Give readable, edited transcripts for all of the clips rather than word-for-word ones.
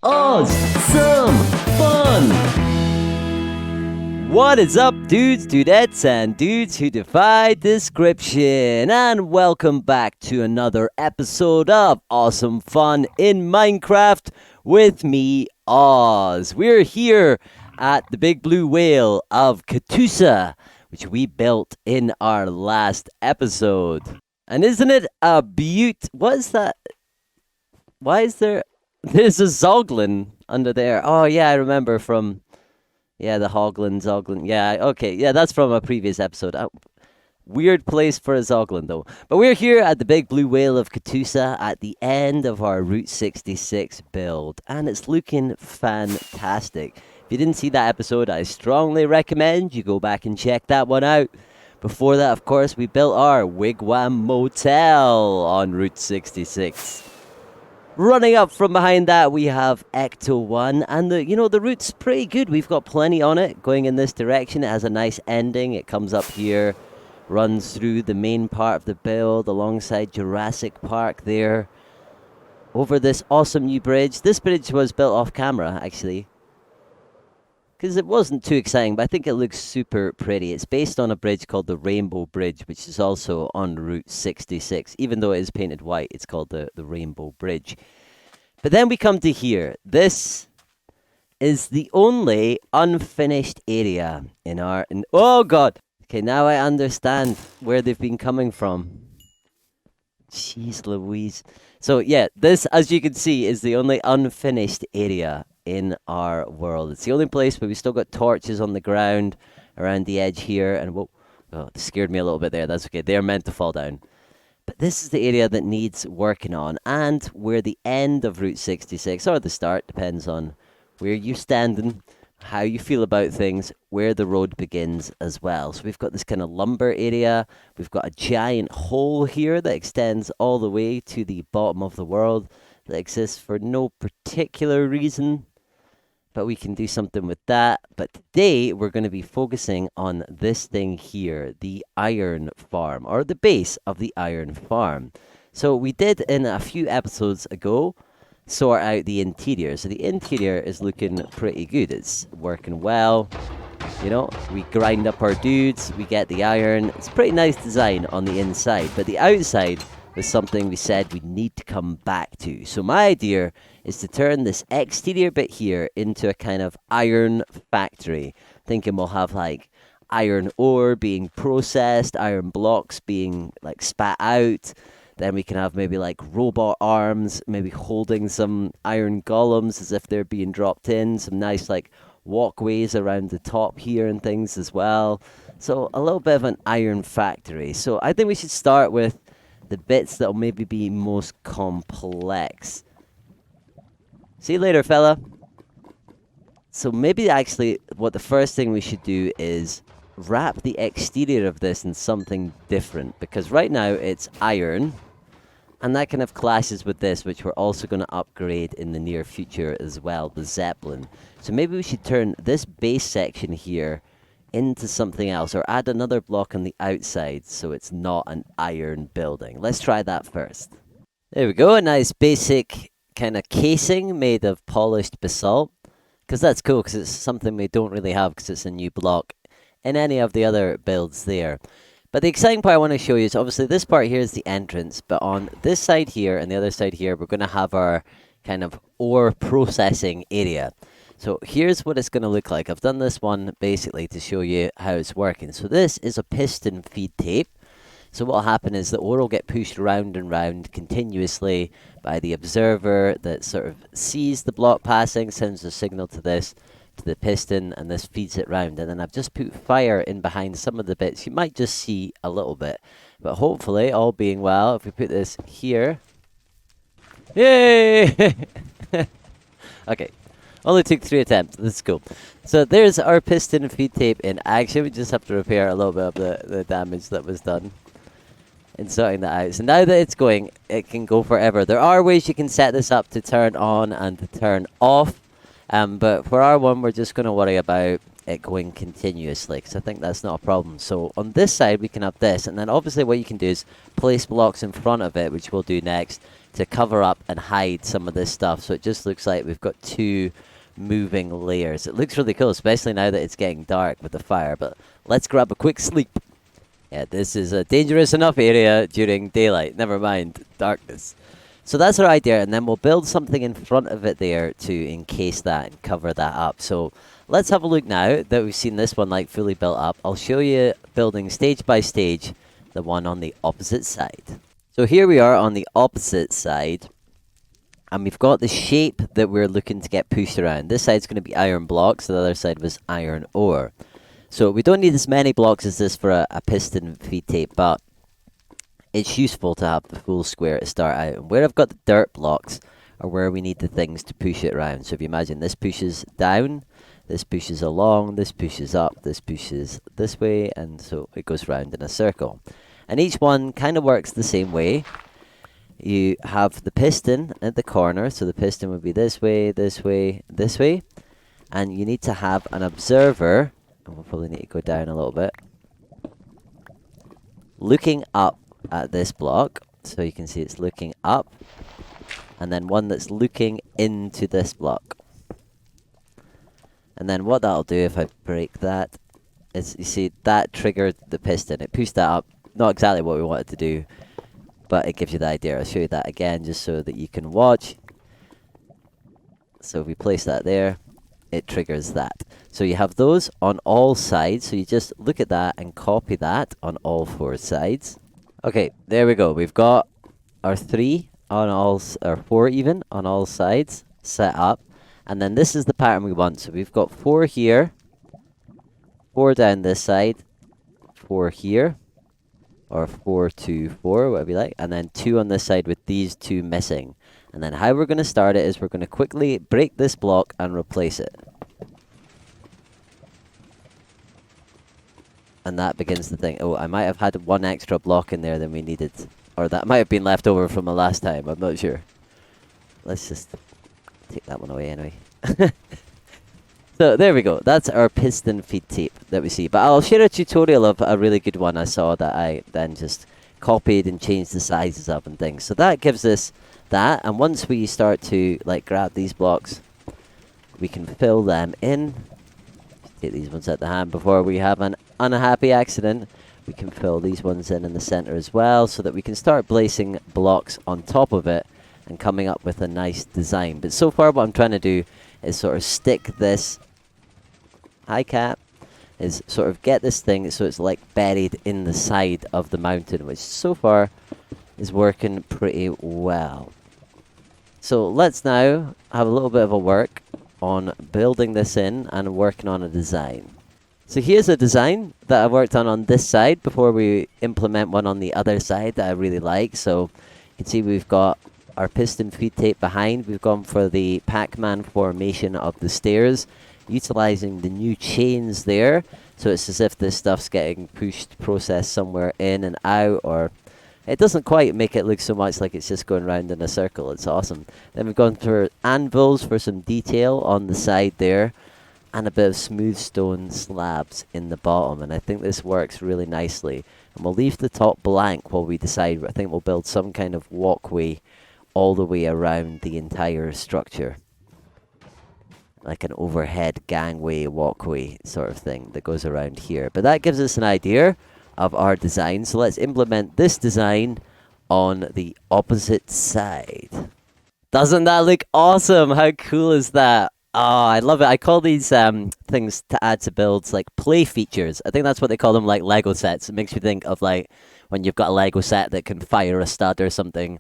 Awesome fun! What is up, dudes, dudettes, and dudes who defy description? And welcome back to another episode of Awesome Fun in Minecraft with me, Oz. We're here at the big blue whale of Katusa, which we built in our last episode. And isn't it a beaut? What is that? Why is there's a Zoglin under there? Oh yeah, I remember from the Zoglin. Yeah, okay, yeah, that's from a previous episode. Weird place for a Zoglin though. But we're here at the big blue whale of Katusa at the end of our Route 66 build, and it's looking fantastic. If you didn't see that episode, I strongly recommend you go back and check that one out. Before that, of course, we built our Wigwam Motel on Route 66. Running up from behind that, we have Ecto 1, and the route's pretty good. We've got plenty on it going in this direction. It has a nice ending. It comes up here, runs through the main part of the build alongside Jurassic Park there. Over this awesome new bridge. This bridge was built off camera, actually, because it wasn't too exciting, but I think it looks super pretty. It's based on a bridge called the Rainbow Bridge, which is also on Route 66. Even though it is painted white, it's called the Rainbow Bridge. But then we come to here. This is the only unfinished area in our... oh, God! Okay, now I understand where they've been coming from. Jeez Louise. So, yeah, this, as you can see, is the only unfinished area in our world. It's the only place where we still got torches on the ground around the edge here, and whoa, oh, it scared me a little bit there. That's okay. They're meant to fall down. But this is the area that needs working on, and we're the end of Route 66, or the start, depends on where you're standing, how you feel about things, where the road begins as well. So we've got this kind of lumber area. We've got a giant hole here that extends all the way to the bottom of the world that exists for no particular reason. But we can do something with that. But today we're going to be focusing on this thing here, the iron farm, or the base of the iron farm. So we did in a few episodes ago sort out the interior. So the interior is looking pretty good. It's working well. You know, we grind up our dudes, we get the iron. It's a pretty nice design on the inside. But the outside was something we said we need to come back to. So my idea is to turn this exterior bit here into a kind of iron factory. Thinking we'll have like iron ore being processed, iron blocks being like spat out. Then we can have maybe like robot arms, maybe holding some iron golems as if they're being dropped in. Some nice like walkways around the top here and things as well. So a little bit of an iron factory. So I think we should start with the bits that'll maybe be most complex. See you later, fella. So maybe actually what the first thing we should do is wrap the exterior of this in something different. Because right now it's iron. And that kind of clashes with this, which we're also going to upgrade in the near future as well, the Zeppelin. So maybe we should turn this base section here into something else, or add another block on the outside so it's not an iron building. Let's try that first. There we go, a nice basic kind of casing made of polished basalt, because that's cool, because it's something we don't really have because it's a new block in any of the other builds there. But the exciting part I want to show you is obviously this part here is the entrance, but on this side here and the other side here we're going to have our kind of ore processing area. So here's what it's going to look like. I've done this one basically to show you how it's working. So this is a piston feed tape. So what will happen is the ore will get pushed round and round continuously by the observer that sort of sees the block passing, sends a signal to this, to the piston, and this feeds it round. And then I've just put fire in behind some of the bits. You might just see a little bit. But hopefully, all being well, if we put this here... Yay! Okay. Only took 3 attempts. That's cool. So there's our piston feed tape in action. We just have to repair a little bit of the damage that was done in sorting that out. So now that it's going, it can go forever. There are ways you can set this up to turn on and to turn off. But for our one, we're just going to worry about it going continuously, because I think that's not a problem. So on this side, we can have this. And then obviously what you can do is place blocks in front of it, which we'll do next. to cover up and hide some of this stuff. So it just looks like we've got 2 moving layers. It looks really cool, especially now that it's getting dark with the fire. But let's grab a quick sleep. Yeah, this is a dangerous enough area during daylight. Never mind darkness. So that's our idea, and then we'll build something in front of it there to encase that and cover that up. So let's have a look now that we've seen this one like fully built up. I'll show you building stage by stage the one on the opposite side. So here we are on the opposite side, and we've got the shape that we're looking to get pushed around. This side's going to be iron blocks, the other side was iron ore. So we don't need as many blocks as this for a piston feed tape, but it's useful to have the full square to start out. And where I've got the dirt blocks are where we need the things to push it around. So if you imagine, this pushes down, this pushes along, this pushes up, this pushes this way, and so it goes round in a circle. And each one kind of works the same way. You have the piston at the corner, so the piston would be this way, this way, this way. And you need to have an observer, and we'll probably need to go down a little bit, looking up at this block, so you can see it's looking up, and then one that's looking into this block. And then what that'll do if I break that is, you see, that triggered the piston. It pushed that up. Not exactly what we wanted to do, but it gives you the idea. I'll show you that again just so that you can watch. So if we place that there, it triggers that. So you have those on all sides, so you just look at that and copy that on all 4 sides. Okay, there we go. We've got our 3 on all, or 4 even, on all sides set up. And then this is the pattern we want. So we've got 4 here, 4 down this side, 4 here, or 4, 2, 4, whatever you like. And then 2 on this side with these 2 missing. And then how we're going to start it is we're going to quickly break this block and replace it. And that begins the thing. Oh, I might have had 1 extra block in there than we needed. Or that might have been left over from the last time. I'm not sure. Let's just take that one away anyway. So there we go. That's our piston feed tape that we see. But I'll share a tutorial of a really good one I saw that I then just copied and changed the sizes up and things. So that gives us that. And once we start to like grab these blocks, we can fill them in. Take these ones out the hand before we have an unhappy accident. We can fill these ones in the center as well, so that we can start placing blocks on top of it and coming up with a nice design. But so far what I'm trying to do is sort of stick this, hi cat, is sort of get this thing so it's like buried in the side of the mountain, which so far is working pretty well. So let's now have a little bit of a work on building this in and working on a design. So here's a design that I worked on this side before we implement one on the other side that I really like. So you can see we've got our piston feed tape behind. We've gone for the Pac-Man formation of the stairs, utilizing the new chains there. So it's as if this stuff's getting pushed, processed somewhere in and out, or it doesn't quite make it look so much like it's just going around in a circle. It's awesome. Then we've gone for anvils for some detail on the side there, and a bit of smooth stone slabs in the bottom. And I think this works really nicely. And we'll leave the top blank while we decide. I think we'll build some kind of walkway all the way around the entire structure. Like an overhead gangway walkway sort of thing that goes around here. But that gives us an idea of our design. So let's implement this design on the opposite side. Doesn't that look awesome? How cool is that? Oh, I love it. I call these things to add to builds like play features. I think that's what they call them, like Lego sets. It makes me think of like when you've got a Lego set that can fire a stud or something.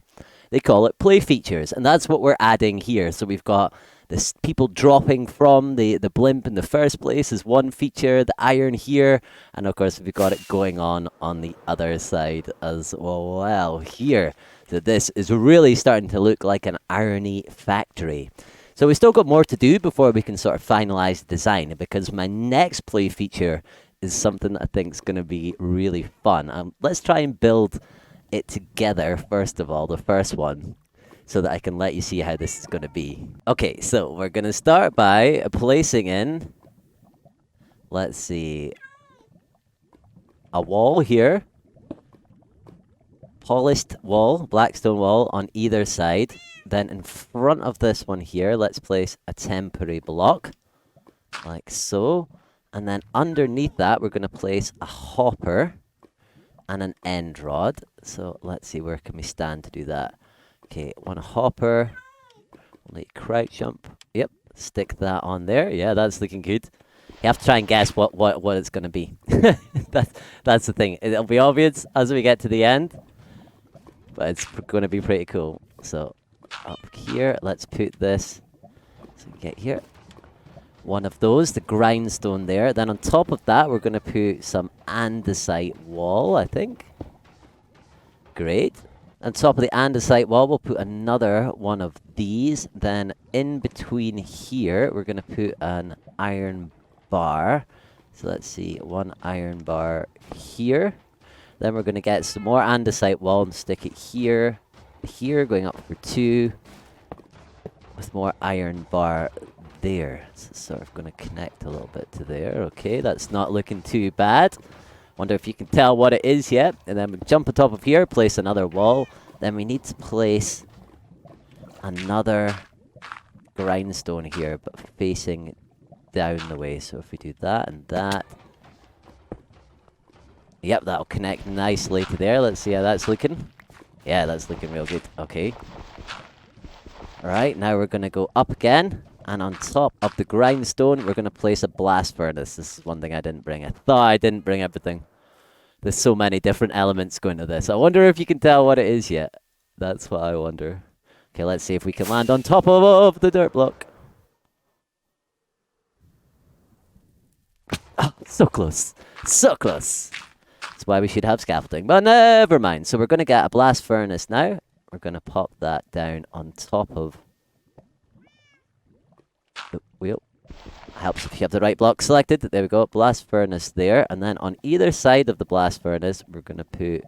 They call it play features, and that's what we're adding here. So we've got this people dropping from the blimp in the first place is one feature, the iron here, and of course we've got it going on the other side as well here. So this is really starting to look like an irony factory. So we still got more to do before we can sort of finalize the design, because my next play feature is something that I think is going to be really fun. Let's try and build it together first of all, the first one, so that I can let you see how this is going to be. Okay, so we're going to start by placing in, let's see, a wall here, polished wall, black stone wall on either side. Then in front of this one here, let's place a temporary block, like so. And then underneath that, we're going to place a hopper and an end rod. So let's see, where can we stand to do that? Okay, one hopper. We'll need crouch jump. Yep, stick that on there. Yeah, that's looking good. You have to try and guess what it's going to be. That's the thing. It'll be obvious as we get to the end, but it's going to be pretty cool. So up here, let's put this. So we get here. One of those, the grindstone there. Then on top of that, we're going to put some andesite wall, I think. Great. On top of the andesite wall, we'll put another one of these. Then in between here, we're going to put an iron bar. So let's see, one iron bar here. Then we're going to get some more andesite wall and stick it here, going up for 2, with more iron bar there. So it's sort of going to connect a little bit to there. Okay, that's not looking too bad. Wonder if you can tell what it is yet. And then we jump on top of here, place another wall. Then we need to place another grindstone here, but facing down the way. So if we do that and that. Yep, that'll connect nicely to there. Let's see how that's looking. Yeah, that's looking real good. Okay. Alright, now we're going to go up again. And on top of the grindstone, we're going to place a blast furnace. This is one thing I didn't bring. I thought I didn't bring everything. There's so many different elements going to this. I wonder if you can tell what it is yet. That's what I wonder. Okay, let's see if we can land on top of the dirt block. Oh, so close. So close. That's why we should have scaffolding. But never mind. So we're going to get a blast furnace now. We're going to pop that down on top of the wheel. Helps if you have the right block selected. There we go. Blast furnace there. And then on either side of the blast furnace, we're going to put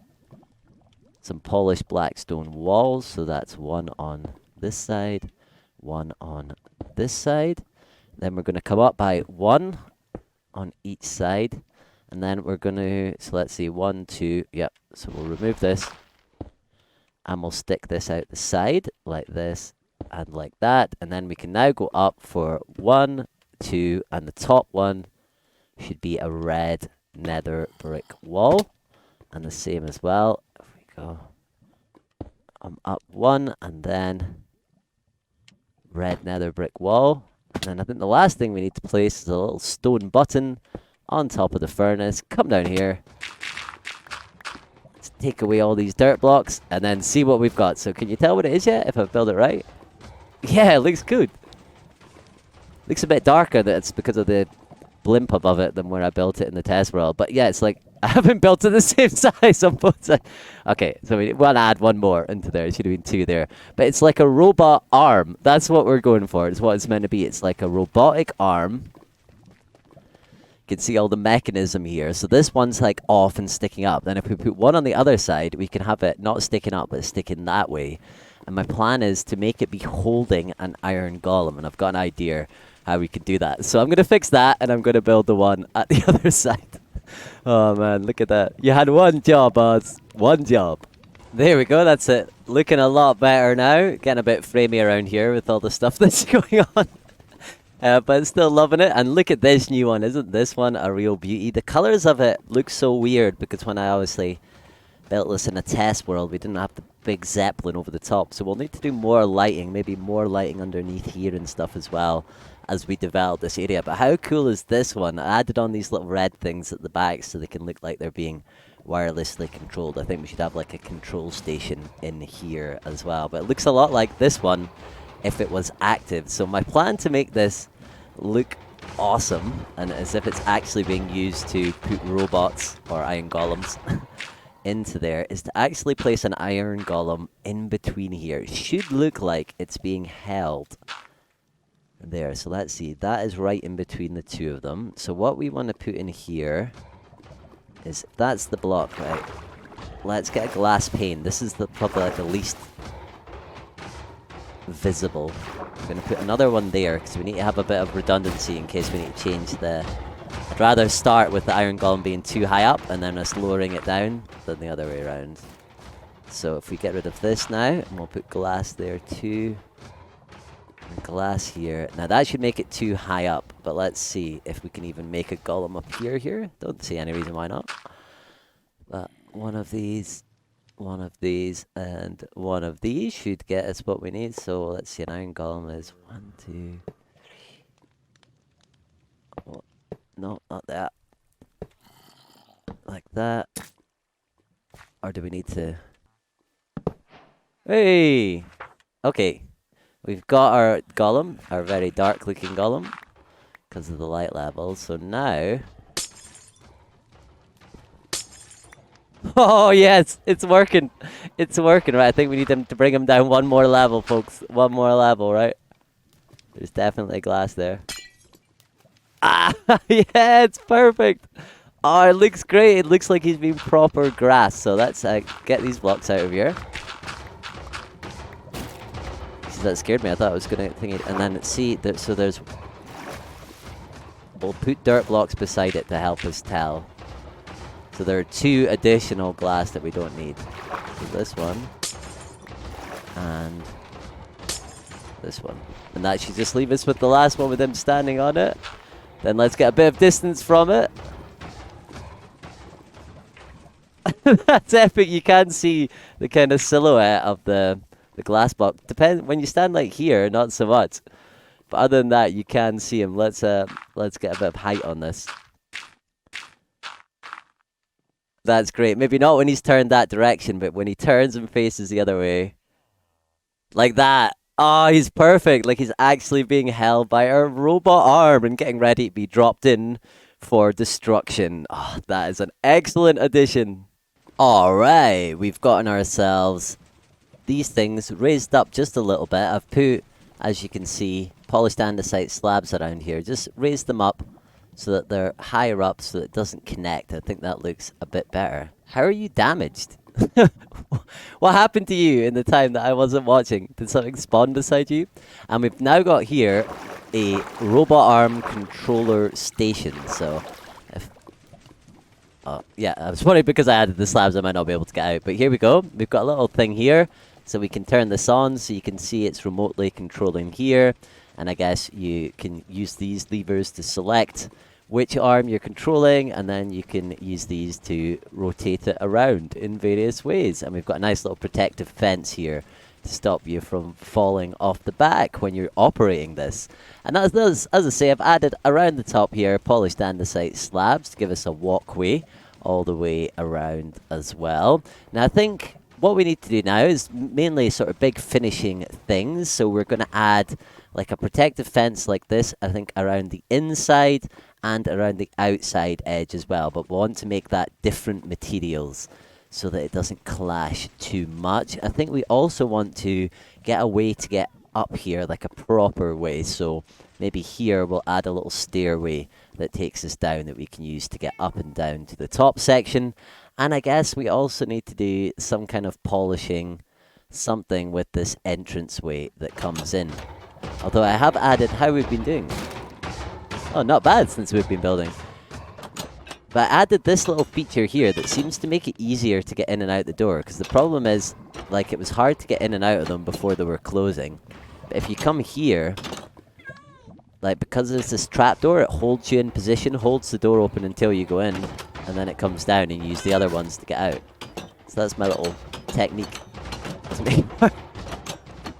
some polished black stone walls. So that's one on this side, one on this side. Then we're going to come up by one on each side. And then we're going to, so let's see, 1, 2, yep. So we'll remove this. And we'll stick this out the side like this and like that. And then we can now go up for 1, 2, and the top one should be a red nether brick wall. And the same as well. If we go up 1 and then red nether brick wall. And then I think the last thing we need to place is a little stone button on top of the furnace. Come down here. Let's take away all these dirt blocks and then see what we've got. So can you tell what it is yet, if I've built it right? Yeah, it looks good. Looks a bit darker. That's because of the blimp above it than where I built it in the test world. But yeah, it's like I haven't built it the same size on both sides. Okay, so we want to add one more into there. It should have been 2 there. But it's like a robot arm. That's what we're going for. It's what it's meant to be. It's like a robotic arm. You can see all the mechanism here. So this one's like off and sticking up. Then if we put one on the other side, we can have it not sticking up, but sticking that way. And my plan is to make it be holding an iron golem. And I've got an idea how we could do that. So I'm going to fix that, and I'm going to build the one at the other side. Oh, man, look at that. You had one job, Oz. One job. There we go. That's it. Looking a lot better now. Getting a bit framey around here with all the stuff that's going on. But still loving it. And look at this new one. Isn't this one a real beauty? The colors of it look so weird because when I obviously built this in a test world, we didn't have the big zeppelin over the top. So we'll need to do more lighting, maybe more lighting underneath here and stuff as well as we develop this area. But how cool is this one? I added on these little red things at the back so they can look like they're being wirelessly controlled. I think we should have like a control station in here as well. But it looks a lot like this one if it was active. So my plan to make this look awesome and as if it's actually being used to put robots or iron golems into there is to actually place an iron golem in between here. It should look like it's being held there. So let's see, that is right in between the two of them. So what we want to put in here is, that's the block, right? Let's get a glass pane. This is the probably like the least visible. I'm going to put another one there because we need to have a bit of redundancy in case we need to change the... I'd rather start with the iron golem being too high up and then us lowering it down than the other way around. So if we get rid of this now, and we'll put glass there too. And glass here. Now that should make it too high up, but let's see if we can even make a golem appear here. Don't see any reason why not. But one of these, and one of these should get us what we need. So let's see, an iron golem is 1, 2, 3. Oh, no, not that. Like that. Or do we need to... Hey! Okay. We've got our golem, our very dark looking golem, because of the light level. So now... Oh yes, it's working. It's working, right? I think we need him to bring him down one more level, folks. One more level, right? There's definitely glass there. Ah, yeah, it's perfect. Oh, it looks great. It looks like he's been proper grass. So let's get these blocks out of here. See, that scared me. I thought I was gonna think it, and then see that. So there's. We'll put dirt blocks beside it to help us tell. So there are 2 additional glass that we don't need. So this one and this one, and that should just leave us with the last one with him standing on it. Then let's get a bit of distance from it. That's epic. You can see the kind of silhouette of the glass block. When you stand like here, not so much. But other than that, you can see him. Let's get a bit of height on this. That's great. Maybe not when he's turned that direction, but when he turns and faces the other way. Like that. Oh, he's perfect. Like he's actually being held by a robot arm and getting ready to be dropped in for destruction. Oh, that is an excellent addition. Alright, we've gotten ourselves these things raised up just a little bit. I've put, as you can see, polished andesite slabs around here. Just raise them up so that they're higher up so that it doesn't connect. I think that looks a bit better. How are you damaged? What happened to you in the time that I wasn't watching? Did something spawn beside you? And we've now got here a robot arm controller station. So, if... yeah, I was worried because I added the slabs I might not be able to get out. But here we go. We've got a little thing here. So we can turn this on so you can see it's remotely controlling here. And I guess you can use these levers to select which arm you're controlling, and then you can use these to rotate it around in various ways. And we've got a nice little protective fence here to stop you from falling off the back when you're operating this. And as I say, I've added around the top here polished andesite slabs to give us a walkway all the way around as well. Now I think what we need to do now is mainly sort of big finishing things. So we're going to add like a protective fence like this, I think, around the inside and around the outside edge as well. But we want to make that different materials so that it doesn't clash too much. I think we also want to get a way to get up here, like a proper way. So maybe here we'll add a little stairway that takes us down that we can use to get up and down to the top section. And I guess we also need to do some kind of polishing, something with this entranceway that comes in. Although I have added how we've been doing. Oh, not bad since we've been building. But I added this little feature here that seems to make it easier to get in and out the door. Because the problem is, like, it was hard to get in and out of them before they were closing. But if you come here, like, because there's this trapdoor, it holds you in position, holds the door open until you go in. And then it comes down and you use the other ones to get out. So that's my little technique to make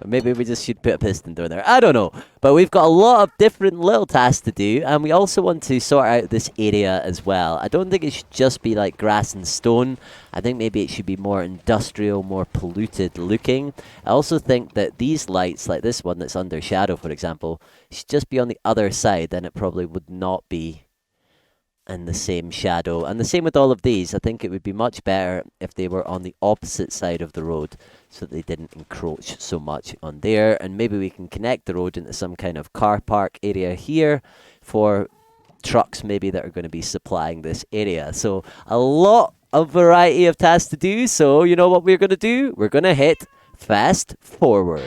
maybe we just should put a piston door there. I don't know. But we've got a lot of different little tasks to do. And we also want to sort out this area as well. I don't think it should just be like grass and stone. I think maybe it should be more industrial, more polluted looking. I also think that these lights, like this one that's under shadow, for example, should just be on the other side. Then it probably would not be in the same shadow. And the same with all of these. I think it would be much better if they were on the opposite side of the road so that they didn't encroach so much on there. And maybe we can connect the road into some kind of car park area here for trucks maybe that are going to be supplying this area. So a lot of variety of tasks to do. So you know what we're going to do? We're going to hit fast forward.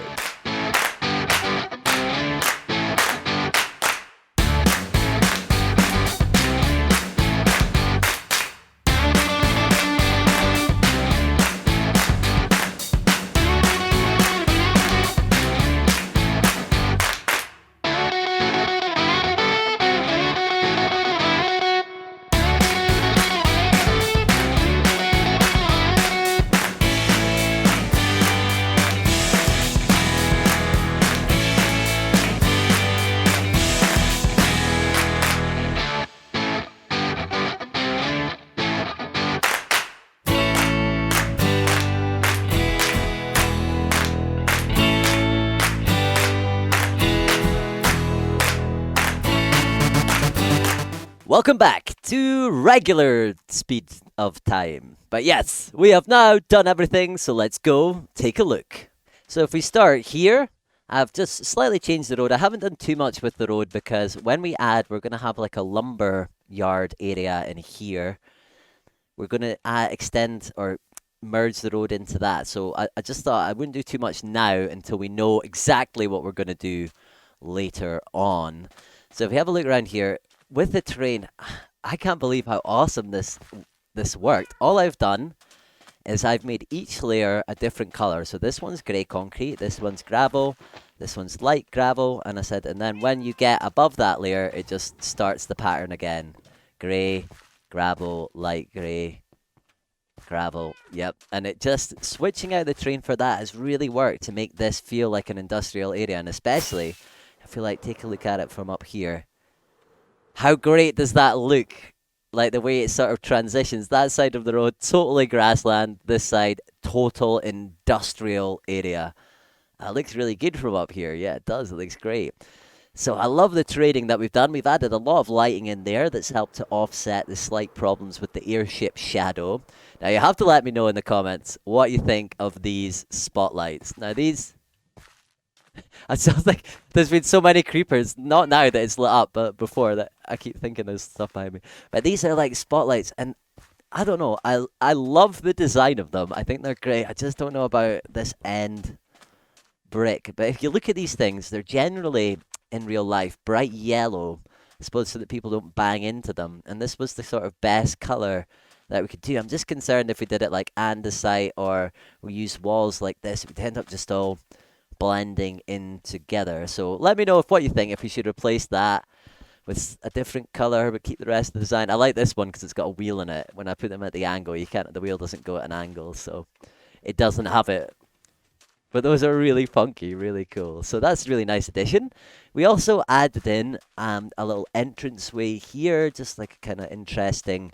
Welcome back to regular speed of time. But yes, we have now done everything, so let's go take a look. So if we start here, I've just slightly changed the road. I haven't done too much with the road because when we add, we're going to have like a lumber yard area in here. We're going to extend or merge the road into that. So I just thought I wouldn't do too much now until we know exactly what we're going to do later on. So if we have a look around here, with the terrain, I can't believe how awesome this worked. All I've done is I've made each layer a different color. So this one's grey concrete, this one's gravel, this one's light gravel, and I said, and then when you get above that layer, it just starts the pattern again. Grey, gravel, light grey, gravel, yep. And it just, switching out the terrain for that has really worked to make this feel like an industrial area, and especially, I feel like, take a look at it from up here. How great does that look? Like the way it sort of transitions. That side of the road, totally grassland. This side, total industrial area. It looks really good from up here. Yeah, it does. It looks great. So I love the trading that we've done. We've added a lot of lighting in there that's helped to offset the slight problems with the airship shadow. Now you have to let me know in the comments what you think of these spotlights. Now these... It sounds like there's been so many creepers. Not now that it's lit up, but before that I keep thinking there's stuff behind me. But these are like spotlights, and I don't know. I love the design of them. I think they're great. I just don't know about this end brick. But if you look at these things, they're generally in real life bright yellow, I suppose, so that people don't bang into them. And this was the sort of best color that we could do. I'm just concerned if we did it like andesite or we use walls like this, it would end up just all blending in together. So let me know what you think, if we should replace that with a different color but keep the rest of the design. I like this one because it's got a wheel in it. When I put them at the angle, the wheel doesn't go at an angle, so it doesn't have it. But those are really funky, really cool. So that's a really nice addition. We also added in a little entranceway here, just like a kind of interesting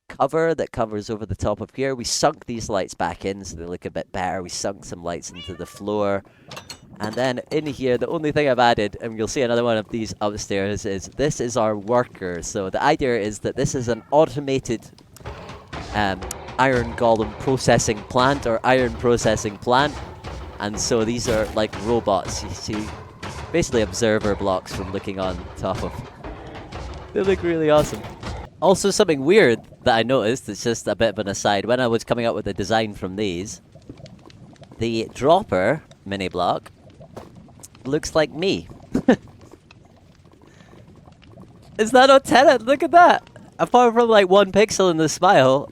cover that covers over the top of here. We sunk these lights back in so they look a bit better. We sunk some lights into the floor. And then in here, the only thing I've added, and you'll see another one of these upstairs, is this is our worker. So the idea is that this is an automated iron golem processing plant, or iron processing plant. And so these are like robots. You see basically observer blocks from looking on top of. They look really awesome. Also, something weird that I noticed, it's just a bit of an aside, when I was coming up with the design from these, the dropper mini block looks like me. Is that not Tenet? Look at that! Apart from like 1 pixel in the smile,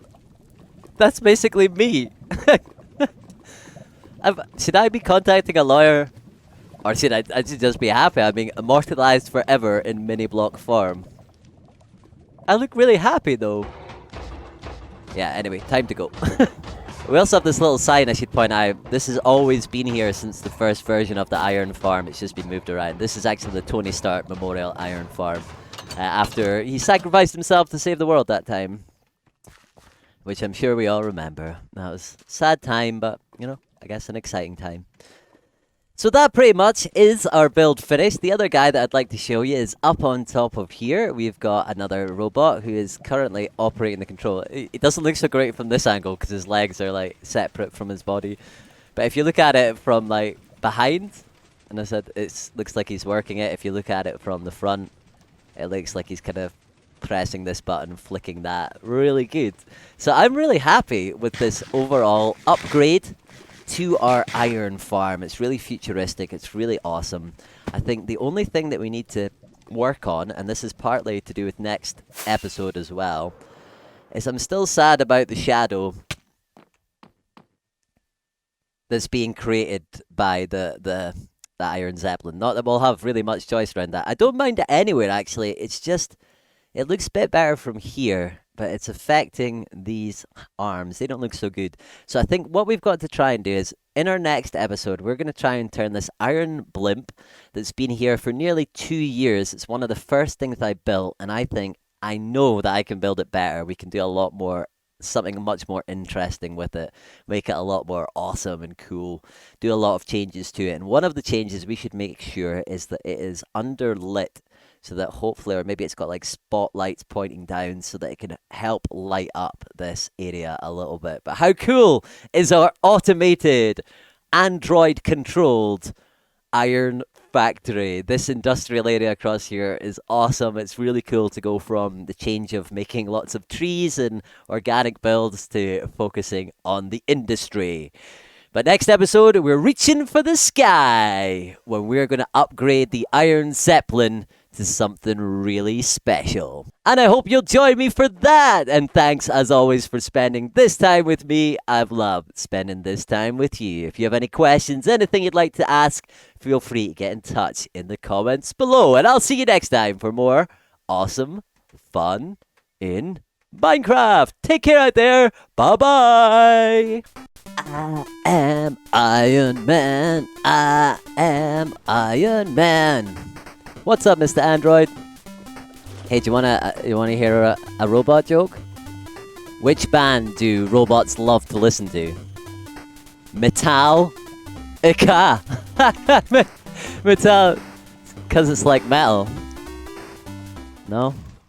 that's basically me. Should I be contacting a lawyer? Or should I should just be happy I'm being immortalized forever in mini block form? I look really happy though. Yeah, anyway, time to go. We also have this little sign I should point out. This has always been here since the first version of the iron farm. It's just been moved around. This is actually the Tony Stark Memorial Iron Farm. After he sacrificed himself to save the world that time. Which I'm sure we all remember. That was a sad time, but, you know, I guess an exciting time. So that pretty much is our build finished. The other guy that I'd like to show you is up on top of here. We've got another robot who is currently operating the control. It doesn't look so great from this angle because his legs are like separate from his body. But if you look at it from like behind, and I said it looks like he's working it. If you look at it from the front, it looks like he's kind of pressing this button, flicking that. Really good. So I'm really happy with this overall upgrade to our iron farm. It's really futuristic. It's really awesome. I think the only thing that we need to work on, and this is partly to do with next episode as well, is I'm still sad about the shadow that's being created by the Iron Zeppelin. Not that we'll have really much choice around that. I don't mind it anywhere, actually. It's just, it looks a bit better from here, but it's affecting these arms. They don't look so good. So I think what we've got to try and do is, in our next episode, we're going to try and turn this iron blimp that's been here for nearly 2 years. It's one of the first things I built, and I know that I can build it better. We can do a lot more, something much more interesting with it, make it a lot more awesome and cool, do a lot of changes to it. And one of the changes we should make sure is that it is underlit. so that hopefully, or maybe it's got like spotlights pointing down so that it can help light up this area a little bit. But how cool is our automated, Android controlled iron factory? This industrial area across here is awesome. It's really cool to go from the change of making lots of trees and organic builds to focusing on the industry. But next episode, we're reaching for the sky when we're going to upgrade the Iron Zeppelin to something really special. And I hope you'll join me for that. And thanks, as always, for spending this time with me. I've loved spending this time with you. If you have any questions, anything you'd like to ask, feel free to get in touch in the comments below. And I'll see you next time for more awesome fun in Minecraft. Take care out there. Bye-bye. I am Iron Man. I am Iron Man. What's up, Mr. Android? Hey, do you wanna hear a robot joke? Which band do robots love to listen to? Metal. Metal, because it's like metal. No?